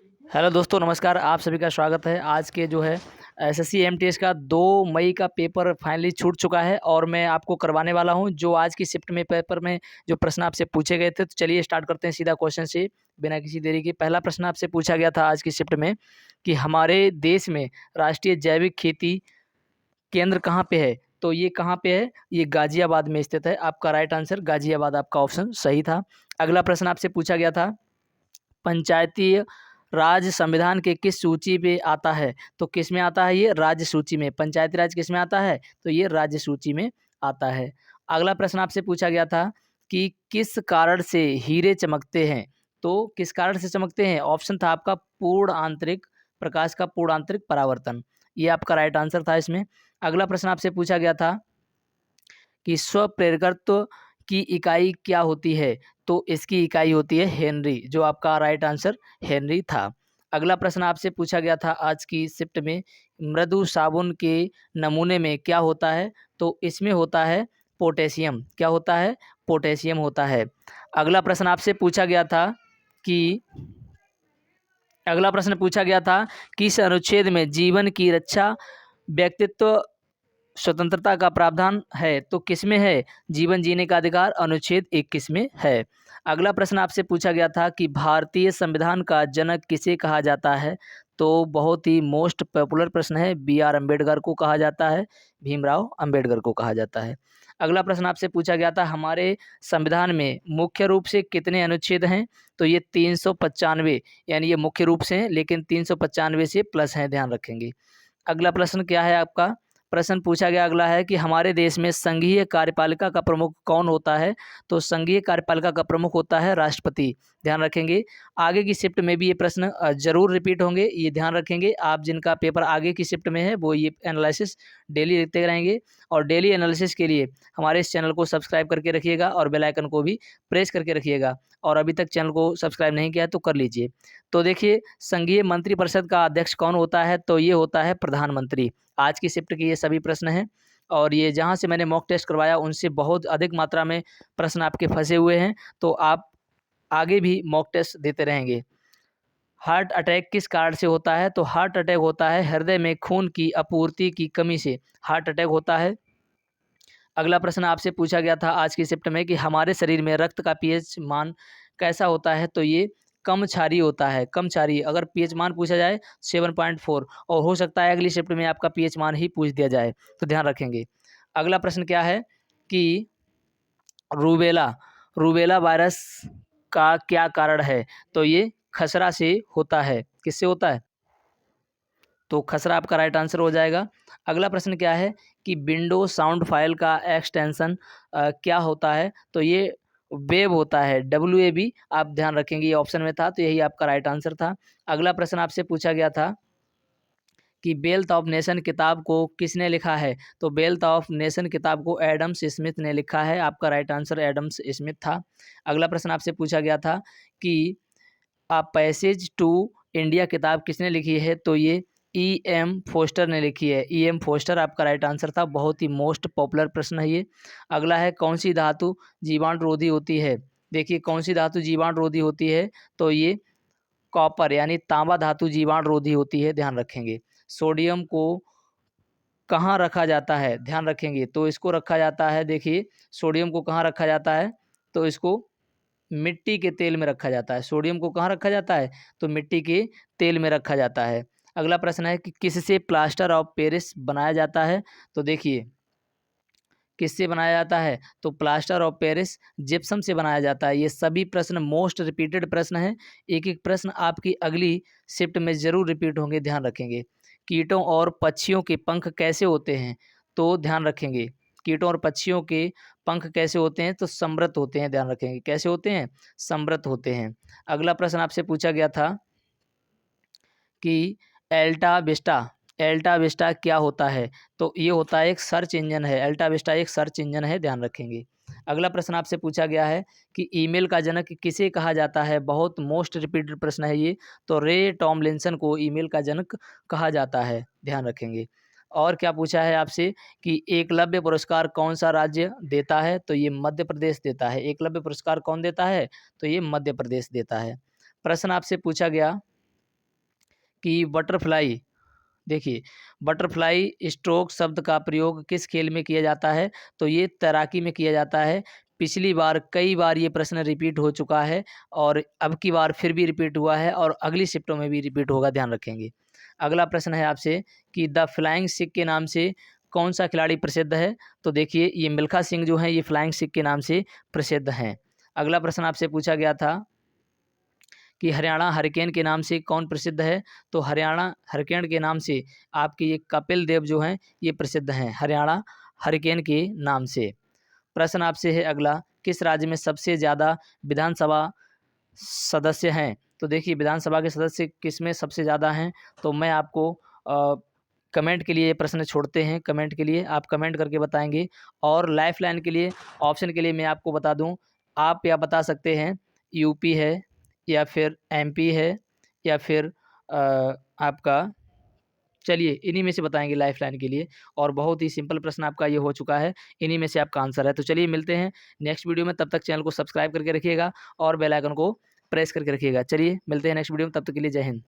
Hello दोस्तों, नमस्कार। आप सभी का स्वागत है। आज के जो है एसएससी एमटीएस का 2 मई का पेपर फाइनली छूट चुका है और मैं आपको करवाने वाला हूं जो आज की शिफ्ट में पेपर में जो प्रश्न आपसे पूछे गए थे। तो चलिए स्टार्ट करते हैं सीधा क्वेश्चन से बिना किसी देरी के। पहला प्रश्न आपसे पूछा गया था आज की शिफ्ट में कि हमारे देश में राष्ट्रीय जैविक खेती केंद्र कहाँ पे है। तो ये कहाँ पे है? ये गाजियाबाद में स्थित है। आपका राइट आंसर गाजियाबाद, आपका ऑप्शन सही था। अगला प्रश्न आपसे पूछा गया था पंचायती राज संविधान के किस सूची पे आता है। तो किस में आता है? ये राज्य सूची में। पंचायती राज किस में आता है? तो ये राज्य सूची में आता है। अगला प्रश्न आपसे पूछा गया था कि किस कारण से हीरे चमकते हैं। तो किस कारण से चमकते हैं? ऑप्शन था आपका पूर्ण आंतरिक प्रकाश का पूर्ण आंतरिक परावर्तन। ये आपका राइट आंसर था इसमें। अगला प्रश्न आपसे पूछा गया था कि स्वप्रेरकत्व की इकाई क्या होती है। तो इसकी इकाई होती है हेनरी, जो आपका राइट आंसर हेनरी था। अगला प्रश्न आपसे पूछा गया था आज की शिफ्ट में मृदु साबुन के नमूने में क्या होता है। तो इसमें होता है पोटेशियम। क्या होता है? पोटेशियम होता है। अगला प्रश्न आपसे पूछा गया था कि अगला प्रश्न पूछा गया था किस अनुच्छेद में जीवन की रक्षा व्यक्तित्व स्वतंत्रता का प्रावधान है। तो किसमें है? जीवन जीने का अधिकार अनुच्छेद 21 में है। अगला प्रश्न आपसे पूछा गया था कि भारतीय संविधान का जनक किसे कहा जाता है। तो बहुत ही मोस्ट पॉपुलर प्रश्न है। बी आर अम्बेडकर को कहा जाता है, भीमराव अम्बेडकर को कहा जाता है। अगला प्रश्न आपसे पूछा गया था हमारे संविधान में मुख्य रूप से कितने अनुच्छेद हैं। तो ये 395, यानी ये मुख्य रूप से हैं लेकिन 395 से प्लस हैं, ध्यान रखेंगे। अगला प्रश्न क्या है आपका? प्रश्न पूछा गया अगला है कि हमारे देश में संघीय कार्यपालिका का प्रमुख कौन होता है। तो संघीय कार्यपालिका का प्रमुख होता है राष्ट्रपति, ध्यान रखेंगे। आगे की शिफ्ट में भी ये प्रश्न जरूर रिपीट होंगे, ये ध्यान रखेंगे। आप जिनका पेपर आगे की शिफ्ट में है वो ये एनालिसिस डेली लिखते रहेंगे और डेली एनालिसिस के लिए हमारे इस चैनल को सब्सक्राइब करके रखिएगा और बेल आइकन को भी प्रेस करके रखिएगा। और अभी तक चैनल को सब्सक्राइब नहीं किया है तो कर लीजिए। तो देखिए, संघीय मंत्रिपरिषद का अध्यक्ष कौन होता है। तो ये होता है प्रधानमंत्री। आज की शिफ्ट के ये सभी प्रश्न हैं और ये जहाँ से मैंने मॉक टेस्ट करवाया उनसे बहुत अधिक मात्रा में प्रश्न आपके फंसे हुए हैं। तो आप आगे भी मॉक टेस्ट देते रहेंगे। हार्ट अटैक किस कारण से होता है। तो हार्ट अटैक होता है हृदय में खून की आपूर्ति की कमी से हार्ट अटैक होता है। अगला प्रश्न आपसे पूछा गया था आज की शिफ्ट में कि हमारे शरीर में रक्त का पीएच मान कैसा होता है। तो ये कम क्षारीय होता है, कम क्षारीय। अगर पीएच मान पूछा जाए 7.4, और हो सकता है अगली शिफ्ट में आपका पीएच मान ही पूछ दिया जाए, तो ध्यान रखेंगे। अगला प्रश्न क्या है कि रूबेला रूबेला वायरस का क्या कारण है। तो ये खसरा से होता है। किससे होता है? तो खसरा आपका राइट आंसर हो जाएगा। अगला प्रश्न क्या है कि विंडो साउंड फाइल का एक्सटेंशन क्या होता है। तो ये वेब होता है, WAV। आप ध्यान रखेंगे, ये ऑप्शन में था तो यही आपका राइट आंसर था। अगला प्रश्न आपसे पूछा गया था कि वेल्थ ऑफ नेशन किताब को किसने लिखा है। तो वेल्थ ऑफ नेशन किताब को एडम्स स्मिथ ने लिखा है। आपका राइट आंसर एडम्स स्मिथ था। अगला प्रश्न आपसे पूछा गया था कि अ पैसेज टू इंडिया किताब किसने लिखी है। तो ये E.M. फोस्टर ने लिखी है। E.M. फोस्टर आपका राइट आंसर था। बहुत ही मोस्ट पॉपुलर प्रश्न है ये। अगला है कौन सी धातु जीवाणुरोधी होती है। देखिए, कौन सी धातु जीवाणुरोधी होती है। तो ये कॉपर यानी तांबा धातु जीवाणुरोधी होती है, ध्यान रखेंगे। सोडियम को कहाँ रखा जाता है, ध्यान रखेंगे। तो इसको रखा जाता है, देखिए सोडियम को कहाँ रखा जाता है। तो इसको मिट्टी के तेल में रखा जाता है। सोडियम को कहाँ रखा जाता है? तो मिट्टी के तेल में रखा जाता है। अगला प्रश्न है कि किससे प्लास्टर ऑफ पेरिस बनाया जाता है। तो देखिए, किससे बनाया जाता है। तो प्लास्टर ऑफ पेरिस जिप्सम से बनाया जाता है। ये सभी प्रश्न मोस्ट रिपीटेड प्रश्न हैं। एक एक प्रश्न आपकी अगली शिफ्ट में जरूर रिपीट होंगे, ध्यान रखेंगे। कीटों और पक्षियों के पंख कैसे होते हैं। तो ध्यान रखेंगे, कीटों और पक्षियों के पंख कैसे होते हैं। तो समृद्ध होते हैं, ध्यान रखेंगे। कैसे होते हैं? समृद्ध होते हैं। अगला प्रश्न आपसे पूछा गया था कि एल्टा विस्टा एल्टा विस्टा क्या होता है। तो ये होता है एक सर्च इंजन है। एल्टा विस्टा एक सर्च इंजन है, ध्यान रखेंगे। अगला प्रश्न आपसे पूछा गया है कि ईमेल का जनक किसे कहा जाता है। बहुत मोस्ट रिपीटेड प्रश्न है ये। तो रे टॉमलिंसन को ईमेल का जनक कहा जाता है, ध्यान रखेंगे। और क्या पूछा है आपसे कि एकलव्य पुरस्कार कौन सा राज्य देता है। तो ये मध्य प्रदेश देता है। एकलव्य पुरस्कार कौन देता है। तो ये मध्य प्रदेश देता है। प्रश्न आपसे पूछा गया कि बटरफ्लाई, देखिए बटरफ्लाई स्ट्रोक शब्द का प्रयोग किस खेल में किया जाता है? तो ये तैराकी में किया जाता है। पिछली बार कई बार ये प्रश्न रिपीट हो चुका है और अब की बार फिर भी रिपीट हुआ है और अगली शिफ्टों में भी रिपीट होगा, ध्यान रखेंगे। अगला प्रश्न है आपसे कि द फ्लाइंग सिख के नाम से कौन सा खिलाड़ी प्रसिद्ध है? तो देखिए ये मिल्खा सिंह जो हैं ये फ्लाइंग सिख के नाम से प्रसिद्ध हैं। अगला प्रश्न आपसे पूछा गया था कि हरियाणा हरिकेन के नाम से कौन प्रसिद्ध है? तो हरियाणा हरिकेन के नाम से आपके ये कपिल देव जो हैं ये प्रसिद्ध हैं, हरियाणा हरिकेन के नाम से। प्रश्न आपसे है अगला, किस राज्य में सबसे ज़्यादा विधानसभा सदस्य हैं? तो देखिए विधानसभा के सदस्य किस में सबसे ज़्यादा हैं? तो मैं आपको कमेंट के लिए ये प्रश्न छोड़ते हैं, कमेंट के लिए आप कमेंट करके बताएंगे। और लाइफलाइन के लिए ऑप्शन के लिए मैं आपको बता दूं, आप या बता सकते हैं यूपी है या फिर एमपी है या फिर आपका, चलिए इन्हीं में से बताएंगे लाइफलाइन के लिए। और बहुत ही सिंपल प्रश्न आपका ये हो चुका है, इन्हीं में से आपका आंसर है। तो चलिए मिलते हैं नेक्स्ट वीडियो में, तब तक चैनल को सब्सक्राइब करके रखिएगा और बेल आइकन को प्रेस करके रखिएगा। चलिए मिलते हैं नेक्स्ट वीडियो में, तब तक के लिए जय हिंद।